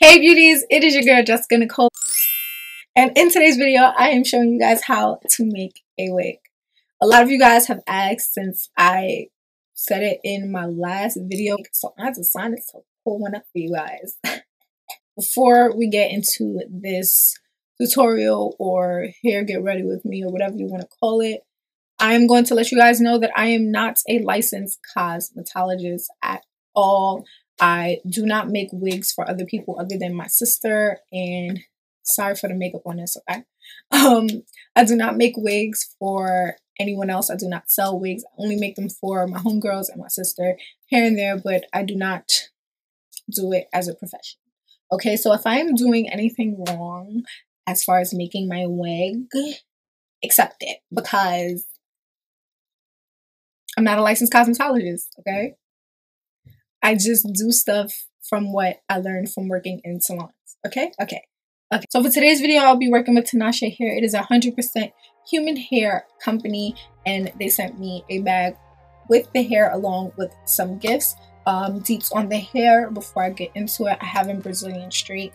Hey beauties, it is your girl Jessica Nicole, and in today's video I am showing you guys how to make a wig. A lot of you guys have asked since I said it in my last video, so I decided to pull one up for you guys. Before we get into this tutorial or hair get ready with me or whatever you want to call it, I am going to let you guys know that I am not a licensed cosmetologist at all. I do not make wigs for other people other than my sister, and sorry for the makeup on this, okay? I do not make wigs for anyone else. I do not sell wigs. I only make them for my homegirls and my sister here and there, but I do not do it as a profession. Okay, so if I am doing anything wrong as far as making my wig, accept it, because I'm not a licensed cosmetologist, okay? I just do stuff from what I learned from working in salons, okay? Okay. So for today's video, I'll be working with Tinashe Hair. It is a 100% human hair company, and they sent me a bag with the hair along with some gifts. Deets on the hair before I get into it. I have in Brazilian straight.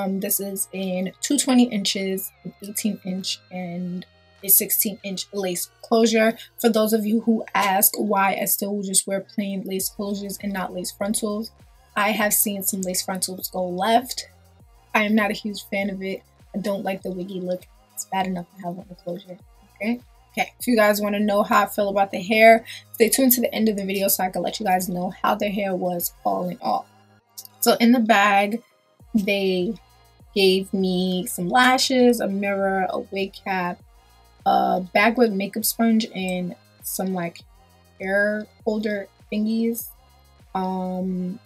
This is in 220 inches, an 18 inch, and a 16-inch lace closure. For those of you who ask why I still just wear plain lace closures and not lace frontals, I have seen some lace frontals go left. I am not a huge fan of it. I don't like the wiggy look. It's bad enough to have on the closure. Okay. If you guys want to know how I feel about the hair, stay tuned to the end of the video so I can let you guys know how their hair was all in all. So in the bag, they gave me some lashes, a mirror, a wig cap, a bag with makeup sponge, and some like hair holder thingies, along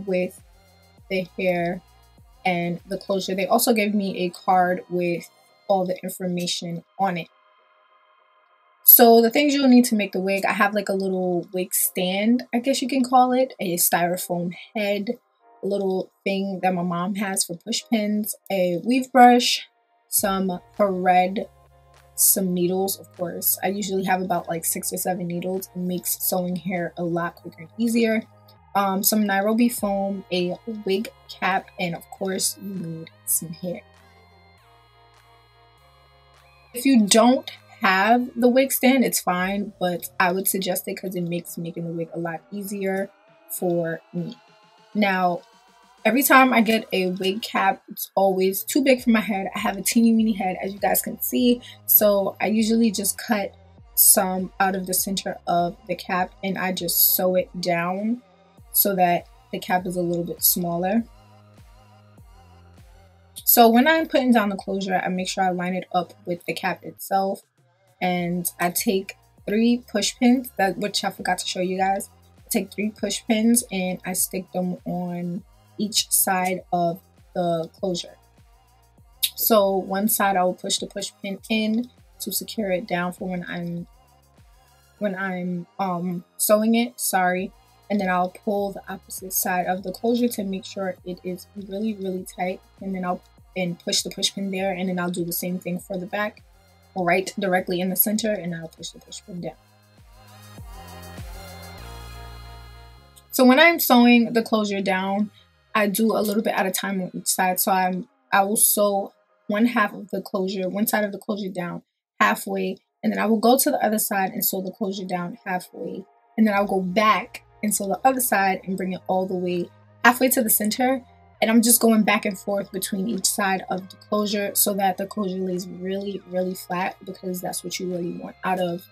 with the hair and the closure. They also gave me a card with all the information on it. So the things you'll need to make the wig, I have like a little wig stand, I guess you can call it, a styrofoam head, a little thing that my mom has for push pins, a weave brush, some thread, some needles, of course. I usually have about like 6 or 7 needles. It makes sewing hair a lot quicker and easier. Some Nairobi foam, a wig cap, and of course you need some hair. If you don't have the wig stand, it's fine, but I would suggest it because it makes making the wig a lot easier for me. Now, every time I get a wig cap, it's always too big for my head. I have a teeny weeny head, as you guys can see, so I usually just cut some out of the center of the cap and I just sew it down so that the cap is a little bit smaller. So when I'm putting down the closure, I make sure I line it up with the cap itself, and I take 3 push pins, which I forgot to show you guys. I take 3 push pins and I stick them on each side of the closure. So one side I will push the push pin in to secure it down for when I'm sewing it, and then I'll pull the opposite side of the closure to make sure it is really tight, and then I'll push the push pin there, and then I'll do the same thing for the back, right directly in the center, and I'll push the push pin down. So when I'm sewing the closure down, I do a little bit at a time on each side. So I will sew one side of the closure down halfway, and then I will go to the other side and sew the closure down halfway, and then I'll go back and sew the other side and bring it all the way halfway to the center. And I'm just going back and forth between each side of the closure so that the closure lays really flat, because that's what you really want out of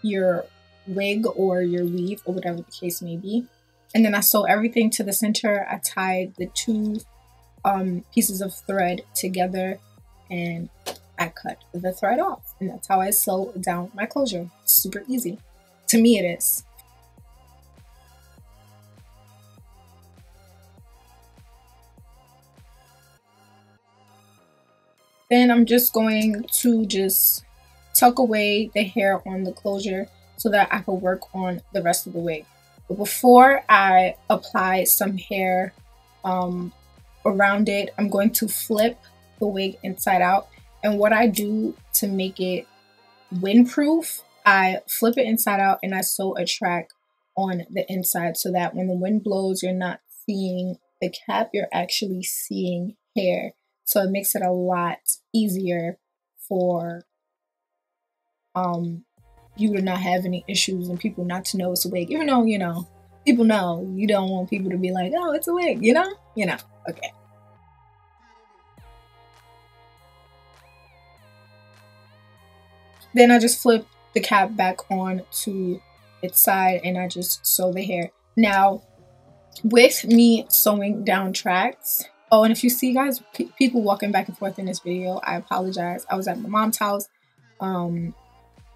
your wig or your weave or whatever the case may be. And then I sew everything to the center. I tied the 2 pieces of thread together and I cut the thread off. And that's how I sew down my closure. It's super easy. To me it is. Then I'm just going to tuck away the hair on the closure so that I can work on the rest of the wig. But before I apply some hair around it, I'm going to flip the wig inside out. And what I do to make it windproof, I flip it inside out and I sew a track on the inside so that when the wind blows, you're not seeing the cap, you're actually seeing hair. So it makes it a lot easier for you to not have any issues and people not to know it's a wig. Even though, you know, people know, you don't want people to be like, oh, it's a wig, you know? You know, okay. Then I just flip the cap back on to its side and I just sew the hair. Now, with me sewing down tracks, oh, and if you see guys, people walking back and forth in this video, I apologize. I was at my mom's house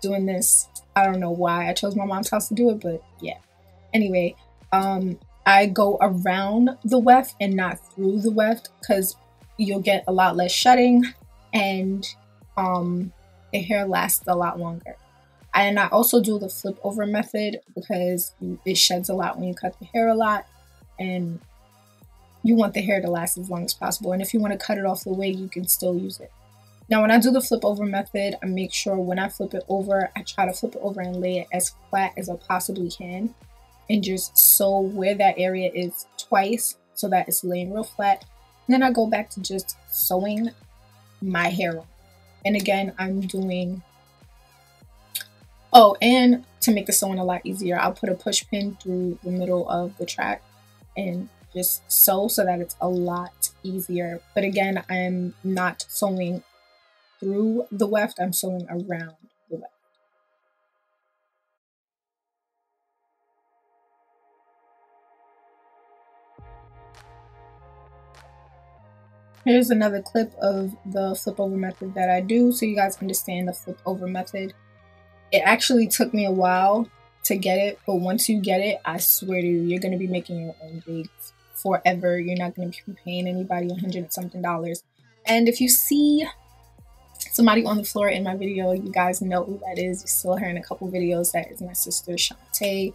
doing this. I don't know why I chose my mom's house to do it, but yeah. Anyway, I go around the weft and not through the weft because you'll get a lot less shedding and the hair lasts a lot longer. And I also do the flip over method because it sheds a lot when you cut the hair a lot, and you want the hair to last as long as possible. And if you want to cut it off the wig, you can still use it. Now, when I do the flip over method, I make sure when I flip it over, I try to flip it over and lay it as flat as I possibly can and just sew where that area is twice so that it's laying real flat. And then I go back to just sewing my hair on. And again, I'm doing, oh, and to make the sewing a lot easier, I'll put a push pin through the middle of the track and just sew so that it's a lot easier. But again, I'm not sewing through the weft, I'm sewing around the weft. Here's another clip of the flip over method that I do so you guys understand the flip over method. It actually took me a while to get it, but once you get it, I swear to you, you're going to be making your own wigs forever. You're not going to be paying anybody $100 and something. And if you see somebody on the floor in my video, you guys know who that is. You saw her in a couple videos. That is my sister Shantae.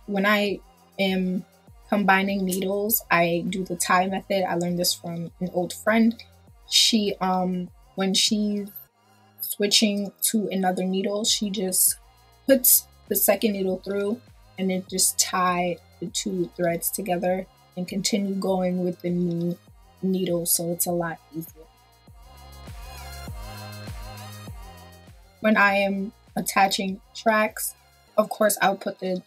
When I am combining needles, I do the tie method. I learned this from an old friend. She when she's switching to another needle, she just puts the second needle through and then just tie the two threads together and continue going with the new needle, so it's a lot easier. When I am attaching tracks, of course, I'll put the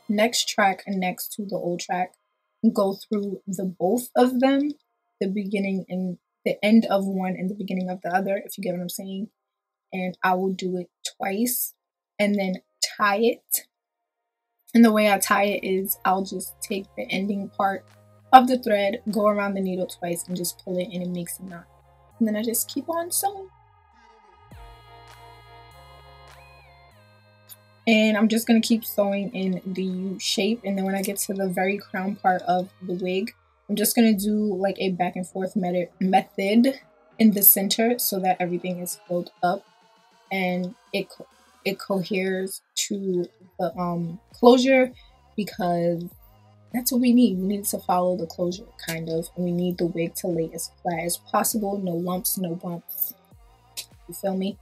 next track next to the old track and go through the both of them, the beginning and the end of one and the beginning of the other, if you get what I'm saying. And I will do it twice and then tie it. And the way I tie it is I'll just take the ending part of the thread, go around the needle twice and just pull it and it makes a knot. And then I just keep on sewing. And I'm just going to keep sewing in the U shape. And then when I get to the very crown part of the wig, I'm just going to do like a back and forth method in the center so that everything is filled up and it coheres to the closure, because that's what we need. We need to follow the closure, kind of. And we need the wig to lay as flat as possible. No lumps, no bumps. You feel me?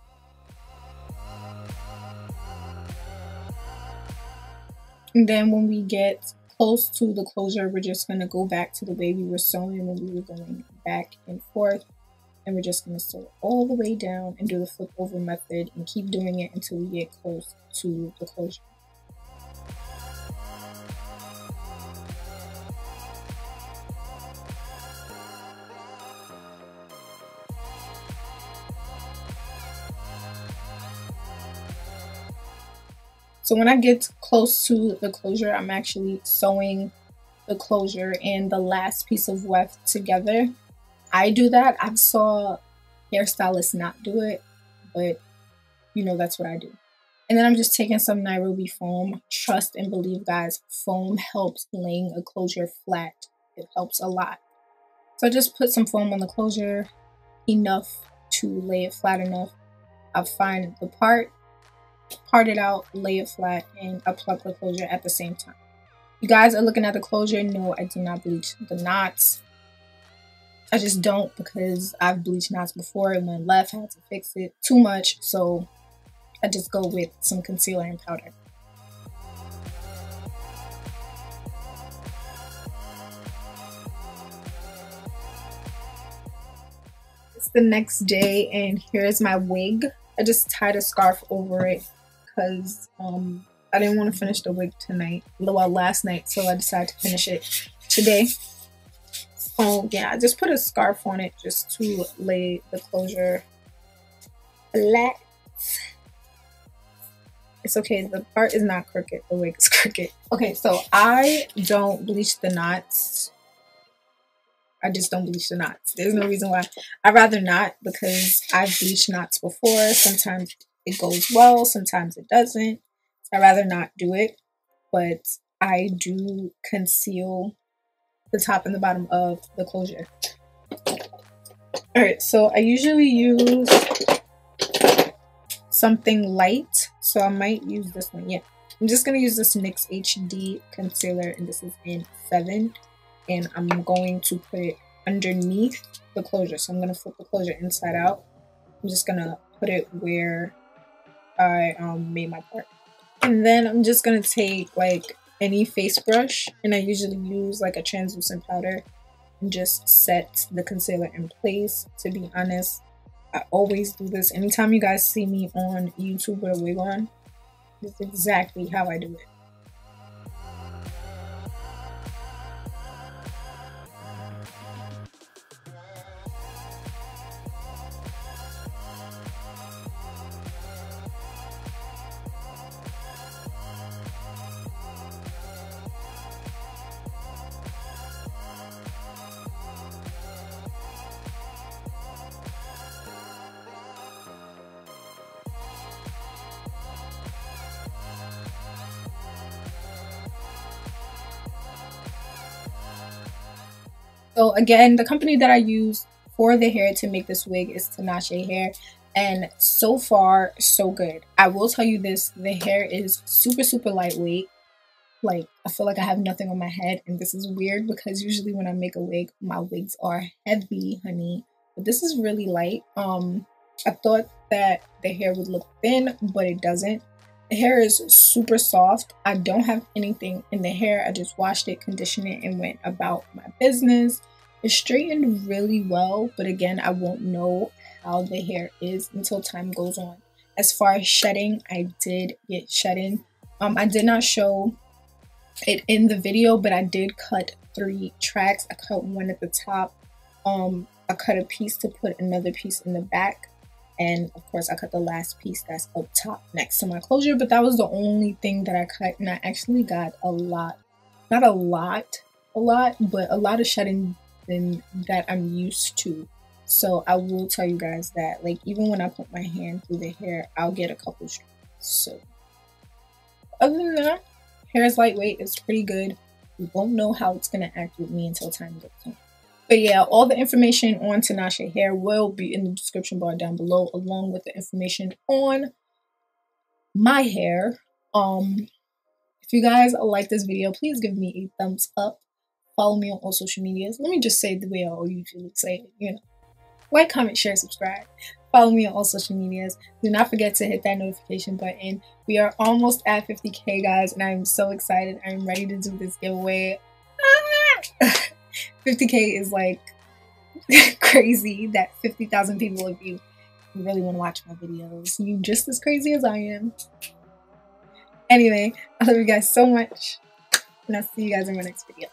And then when we get close to the closure, we're just going to go back to the way we were sewing when we were going back and forth. And we're just going to sew all the way down and do the flip over method and keep doing it until we get close to the closure. So when I get close to the closure, I'm actually sewing the closure and the last piece of weft together. I do that. I saw hairstylists not do it, but you know, that's what I do. And then I'm just taking some Nairobi foam. Trust and believe, guys, foam helps laying a closure flat. It helps a lot. So I just put some foam on the closure, enough to lay it flat enough. I find the part it out, lay it flat, and I plug the closure at the same time. You guys are looking at the closure. No, I do not bleach the knots. I just don't, because I've bleached knots before and went left. I had to fix it too much, so I just go with some concealer and powder. It's the next day and here's my wig. I just tied a scarf over it because I didn't want to finish the wig tonight. Well, last night, so I decided to finish it today. So yeah, I just put a scarf on it just to lay the closure flat. It's okay, the part is not crooked, the wig is crooked. Okay, so I don't bleach the knots. I just don't bleach the knots. There's no reason why. I'd rather not, because I've bleached knots before. Sometimes it goes well, sometimes it doesn't. So I'd rather not do it. But I do conceal the top and the bottom of the closure. Alright, so I usually use something light. So I might use this one. Yeah, I'm just going to use this NYX HD concealer, and this is in 7. And I'm going to put it underneath the closure. So I'm going to flip the closure inside out. I'm just going to put it where I made my part. And then I'm just going to take like any face brush, and I usually use like a translucent powder, and just set the concealer in place. To be honest, I always do this. Anytime you guys see me on YouTube with a wig on, this is exactly how I do it. So again, the company that I use for the hair to make this wig is Tinashe hair, and so far so good. I will tell you this, the hair is super lightweight. Like, I feel like I have nothing on my head, and this is weird because usually when I make a wig, my wigs are heavy, honey. But this is really light. I thought that the hair would look thin, but it doesn't. The hair is super soft. I don't have anything in the hair. I just washed it, conditioned it, and went about my business. It straightened really well, but again, I won't know how the hair is until time goes on. As far as shedding, I did get shedding. I did not show it in the video, but I did cut 3 tracks. I cut one at the top. I cut a piece to put another piece in the back. And of course, I cut the last piece that's up top next to my closure, but that was the only thing that I cut. And I actually got a lot, not a lot, but a lot of shedding than that I'm used to. So I will tell you guys that, like, even when I put my hand through the hair, I'll get a couple strands. So other than that, hair is lightweight. It's pretty good. We won't know how it's going to act with me until time goes on. But yeah, all the information on Tinashe hair will be in the description bar down below, along with the information on my hair. If you guys like this video, please give me a thumbs up. Follow me on all social medias. Let me just say it the way I usually say it, you know. Like, comment, share, subscribe. Follow me on all social medias. Do not forget to hit that notification button. We are almost at 50K, guys, and I'm so excited. I'm ready to do this giveaway. 50K is like crazy. That 50,000 people of you really want to watch my videos. You just as crazy as I am. Anyway, I love you guys so much, and I'll see you guys in my next video.